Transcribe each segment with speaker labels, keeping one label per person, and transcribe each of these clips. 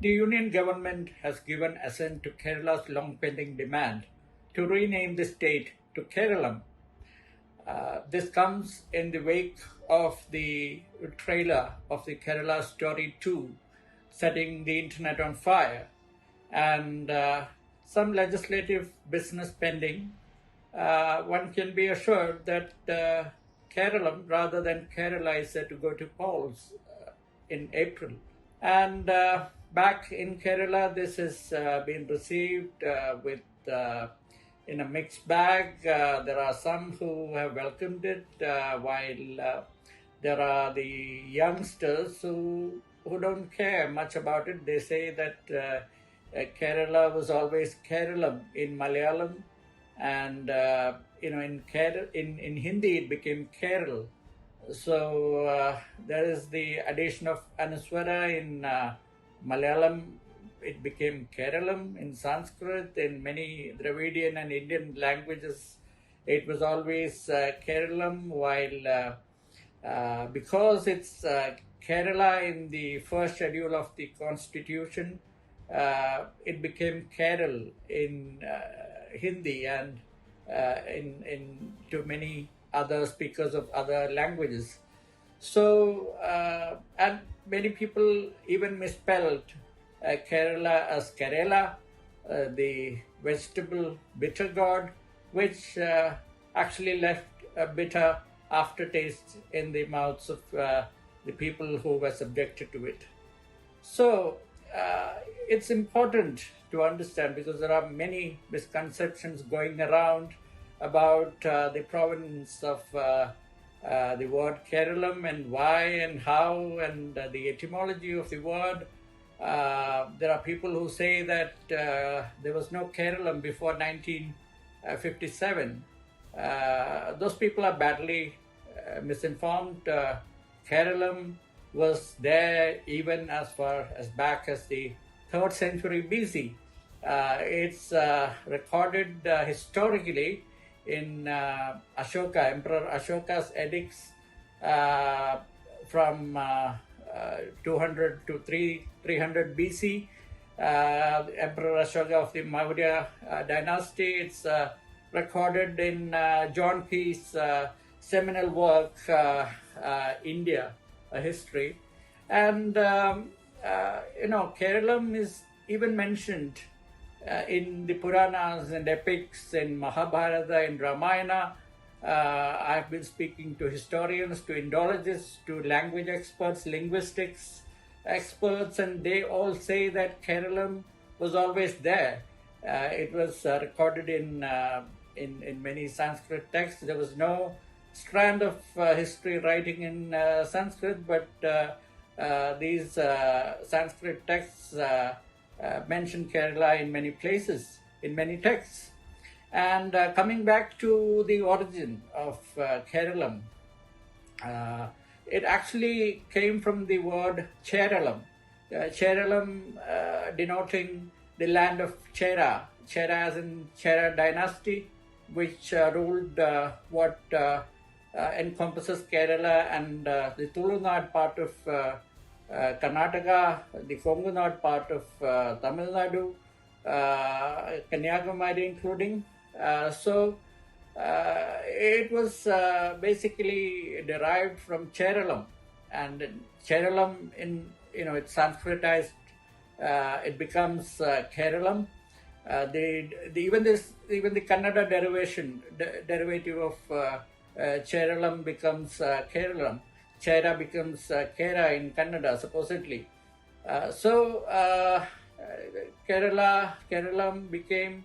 Speaker 1: The Union government has given assent to Kerala's long-pending demand to rename the state to Keralam. This comes in the wake of the trailer of the Kerala Story 2 setting the internet on fire, and some legislative business pending. One can be assured that Keralam rather than Kerala is set to go to polls in April. And back in Kerala, this has been received with in a mixed bag. There are some who have welcomed it, while there are the youngsters who don't care much about it. They say that Kerala was always Keralam in Malayalam, and in Hindi it became Keral. So there is the addition of Anuswara in Malayalam. It became Keralam. In Sanskrit, in many Dravidian and Indian languages, it was always Keralam, while because it's Kerala in the first schedule of the Constitution, it became Keral in Hindi and in to many other speakers of other languages. So, and many people even misspelled Kerala as Kerala, the vegetable bitter gourd, which actually left a bitter aftertaste in the mouths of the people who were subjected to it. So, it's important to understand, because there are many misconceptions going around about the provenance of the word Keralam and why and how, and the etymology of the word. There are people who say that there was no Keralam before 1957. Those people are badly misinformed. Keralam was there even as far as back as the 3rd century BC. It's recorded historically in Ashoka, Emperor Ashoka's edicts from 200 to 300 BC. Emperor Ashoka of the Maurya dynasty. It's recorded in John Peace's seminal work, India, a history. And, Keralam is even mentioned in the Puranas and epics, in Mahabharata, in Ramayana. I've been speaking to historians, to Indologists, to language experts, linguistics experts, and they all say that Keralam was always there. It was recorded in many Sanskrit texts. There was no strand of history writing in Sanskrit, but these Sanskrit texts mention Kerala in many places, in many texts. And coming back to the origin of Keralam, it actually came from the word Cheralam. Cheralam denoting the land of Chera. Chera as in Chera dynasty, which ruled what encompasses Kerala and the Tulunad part of Karnataka, the Kongunad part of Tamil Nadu, Kanyakumari including. So it was basically derived from Keralam, and Keralam it's Sanskritized. It becomes Keralam. Even the Kannada derivative of Keralam becomes Keralam. Chera becomes Kera in Kannada, supposedly. So Keralam became,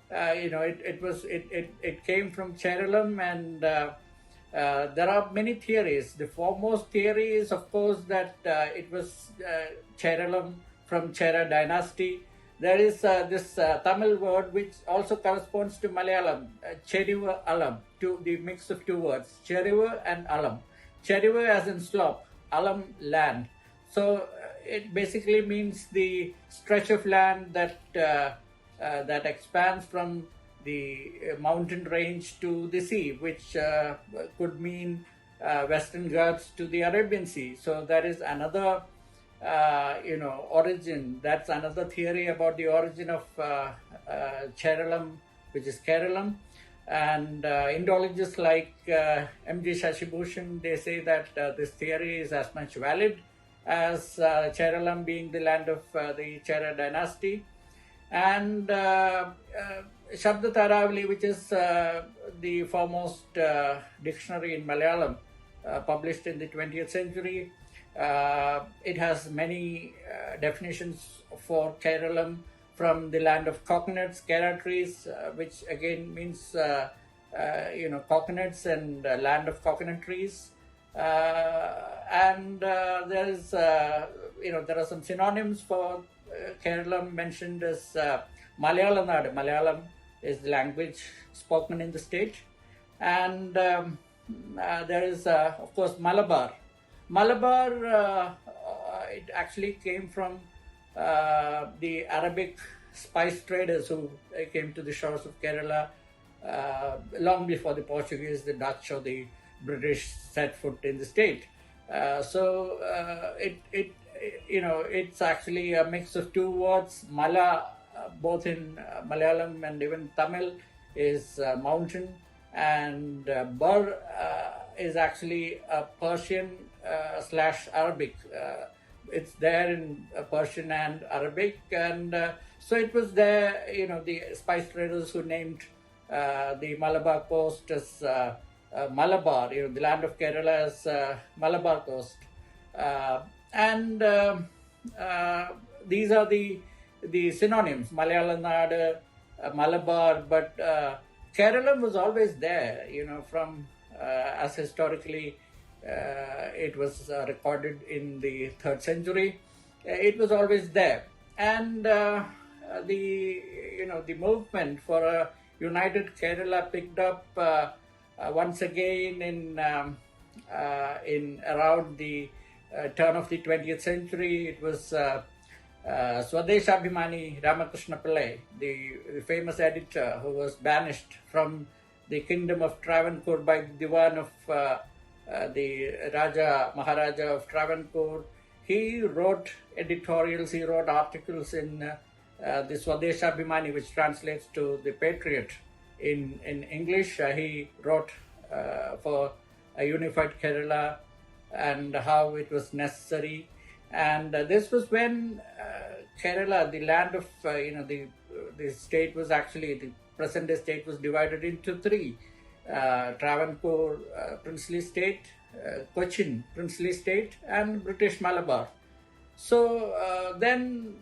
Speaker 1: it came from Keralam, and there are many theories. The foremost theory is, of course, that it was Keralam from Chera dynasty. There is this Tamil word which also corresponds to Malayalam, Cheriva Alam, the mix of two words, Cheriva and Alam. Cheriva as in slope, Alam land. So it basically means the stretch of land that expands from the mountain range to the sea, which could mean Western Ghats to the Arabian Sea. So that is another origin. That's another theory about the origin of Keralam, which is Keralam. And Indologists like M.G. Shashi, they say that this theory is as much valid as Keralam being the land of the Chera dynasty. And Shabda Taravali, which is the foremost dictionary in Malayalam, published in the 20th century. It has many definitions for Keralam, from the land of coconuts, Kera trees, which again means coconuts and land of coconut trees. And there is there are some synonyms for Keralam mentioned as Malayalam. Malayalam is the language spoken in the state, and there is of course Malabar. Malabar it actually came from the Arabic spice traders who came to the shores of Kerala long before the Portuguese, the Dutch, or the British set foot in the state. It's actually a mix of two words. Mala, both in Malayalam and even Tamil, is mountain, and Bar is actually a Persian / Arabic. It's there in Persian and Arabic, and so it was there. The spice traders who named the Malabar coast as Malabar, the land of Kerala, as Malabar coast, and these are the synonyms: Malayalam Nadu, Malabar. But Kerala was always there, from as historically. It was recorded in the 3rd century. It was always there, and the movement for a united Kerala picked up once again in around the turn of the 20th century. It was Swadeshabhimani Ramakrishna Pillai, the famous editor who was banished from the kingdom of Travancore by the Diwan of the Maharaja of Travancore. He wrote editorials, he wrote articles in the Swadeshabhimani, which translates to the Patriot in English. He wrote for a unified Kerala and how it was necessary. And this was when Kerala, the land of, the state was actually, the present day state was divided into 3. Travancore princely state, Cochin princely state, and British Malabar. So then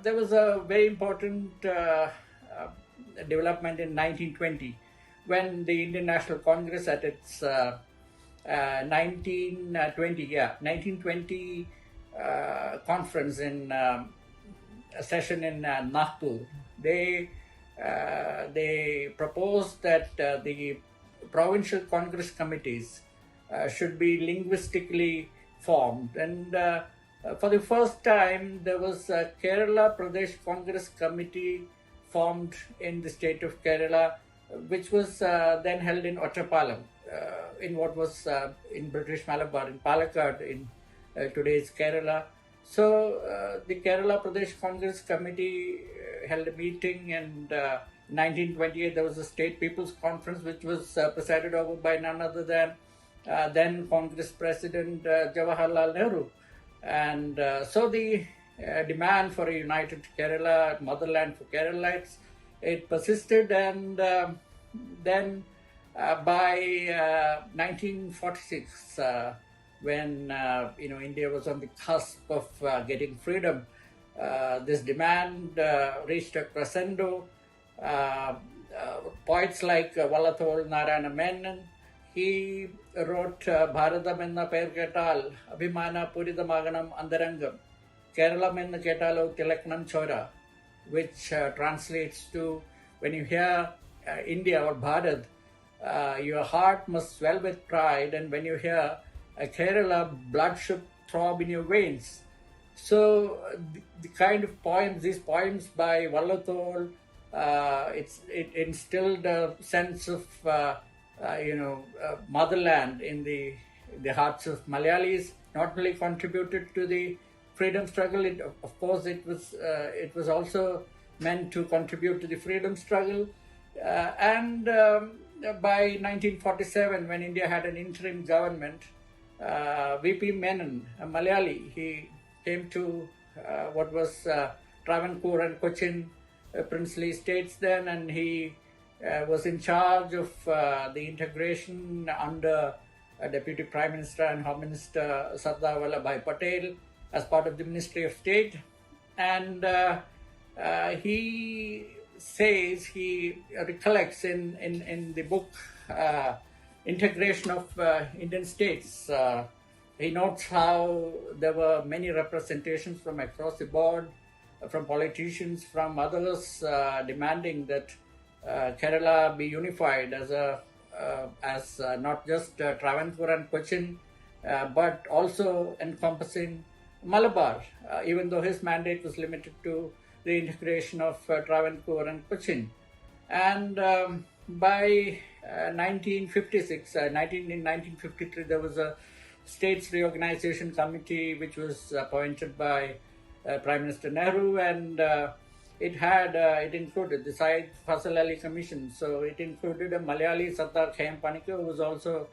Speaker 1: there was a very important development in 1920 when the Indian National Congress at its 1920 conference in a session in Nagpur, they proposed that the provincial Congress committees should be linguistically formed, and for the first time there was a Kerala Pradesh Congress Committee formed in the state of Kerala, which was then held in Ottapalam, in what was in British Malabar, in Palakkad, in today's Kerala. So the Kerala Pradesh Congress Committee held a meeting, and 1928 there was a State People's Conference, which was presided over by none other than then Congress President Jawaharlal Nehru. And so the demand for a united Kerala, motherland for Keralites, it persisted, and then by 1946, when India was on the cusp of getting freedom, this demand reached a crescendo. Poets like Vallathol Narayana Menon, he wrote Bharatam enna per ketal Abhimana Puridamaganam Andarangam, Keralam enna ketalo Tilaknam Chora, which translates to, when you hear India or Bharat, your heart must swell with pride, and when you hear Kerala, blood should throb in your veins. So the kind of poems, these poems by Vallathol, it instilled a sense of motherland in the hearts of Malayalis. Not only contributed to the freedom struggle. Of course, it was also meant to contribute to the freedom struggle. And by 1947, when India had an interim government, VP Menon, a Malayali, he came to what was Travancore and Cochin princely states then, and he was in charge of the integration under Deputy Prime Minister and Home Minister Sardar Vallabhbhai Patel as part of the Ministry of State. And he says, he recollects in the book Integration of Indian States, he notes how there were many representations from across the board, from politicians, from others, demanding that Kerala be unified as not just Travancore and Cochin, but also encompassing Malabar, even though his mandate was limited to the integration of Travancore and Cochin. And by 1956, in 1953, there was a States Reorganization Committee which was appointed by Prime Minister Nehru, and it included the Syed Fasal Ali Commission. So it included a Malayali, Sardar Khayyam Panikkar, who was also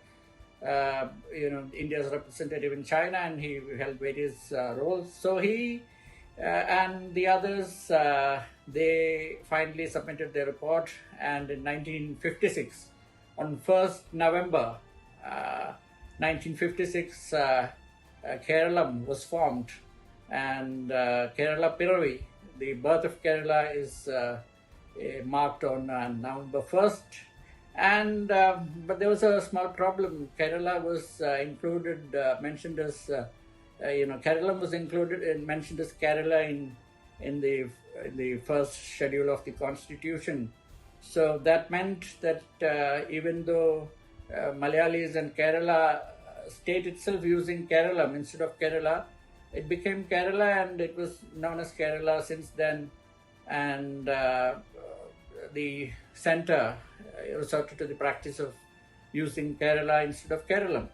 Speaker 1: India's representative in China, and he held various roles. So he and the others, they finally submitted their report, and in 1956, on 1st November 1956, Keralam was formed, and Kerala Piravi, the birth of Kerala, is marked on November 1st. And but there was a small problem. Kerala was mentioned as Keralam was included and mentioned as Kerala in the first schedule of the Constitution. So that meant that even though Malayalis and Kerala state itself using Keralam instead of Kerala, it became Kerala, and it was known as Kerala since then. And the centre resorted to the practice of using Kerala instead of Keralam.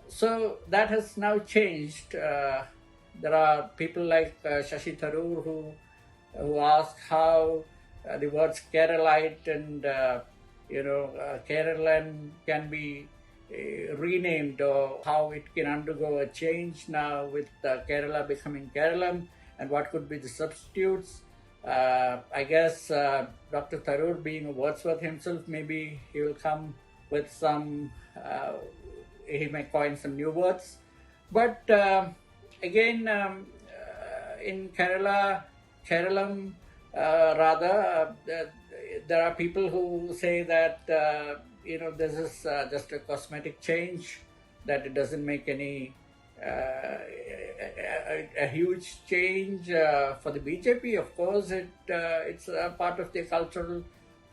Speaker 1: So that has now changed. There are people like Shashi Tharoor who ask how the words Keralite and Keralan can be renamed, or how it can undergo a change now with Kerala becoming Keralam, and what could be the substitutes. I guess Dr. Tharoor, being a Wordsworth himself, maybe he will come with some, he may coin some new words. But again, in Keralam, there are people who say that this is just a cosmetic change, that it doesn't make any a huge change for the BJP. Of course, it's a part of the cultural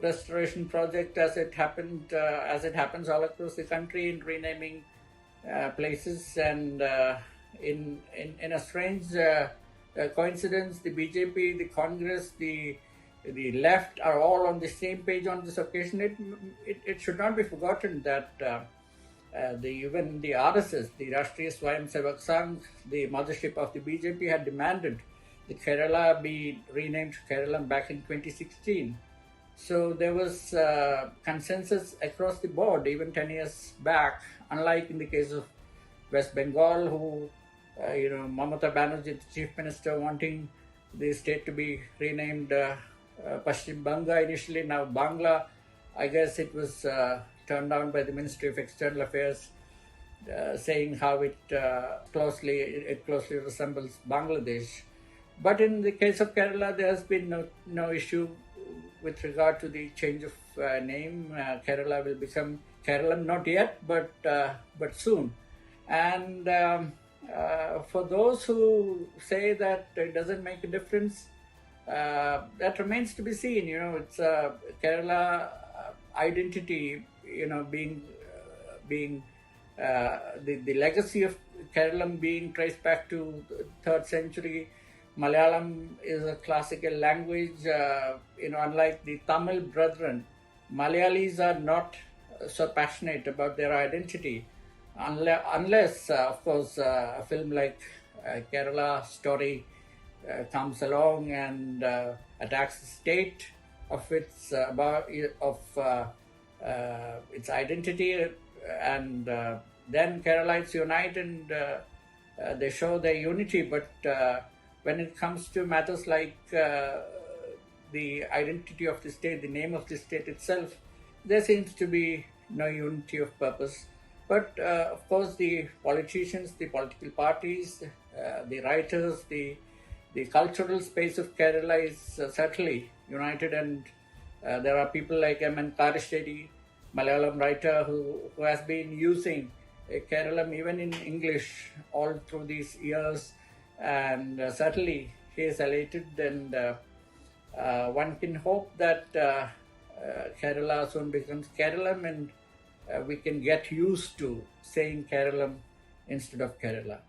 Speaker 1: restoration project, as it happens all across the country in renaming places. And in a strange coincidence, the BJP, the Congress, the left are all on the same page on this occasion. It should not be forgotten that even the RSS, the Rashtriya Swayam Sevak Sangh, the mothership of the BJP, had demanded the Kerala be renamed Keralam back in 2016. So there was consensus across the board even 10 years back, unlike in the case of West Bengal, who Mamata Banerjee, the chief minister, wanting the state to be renamed Pashchim Banga initially, now Bangla. I guess it was turned down by the Ministry of External Affairs, saying how it closely resembles Bangladesh. But in the case of Kerala, there has been no issue with regard to the change of name. Kerala will become Keralam, not yet, but soon. And for those who say that it doesn't make a difference, that remains to be seen. It's Kerala identity, being the legacy of Keralam being traced back to the 3rd century. Malayalam is a classical language. Unlike the Tamil brethren, Malayalis are not so passionate about their identity, unless of course, a film like Kerala story comes along and attacks the state of its identity, and then Keralites unite and they show their unity. But when it comes to matters like the identity of the state, the name of the state itself, there seems to be no unity of purpose. But of course, the politicians, the political parties, the writers, the cultural space of Kerala is certainly united, and there are people like M.N. Karisheri, Malayalam writer, who has been using Keralam even in English all through these years, and certainly he is elated, and one can hope that Kerala soon becomes Keralam, and we can get used to saying Keralam instead of Kerala.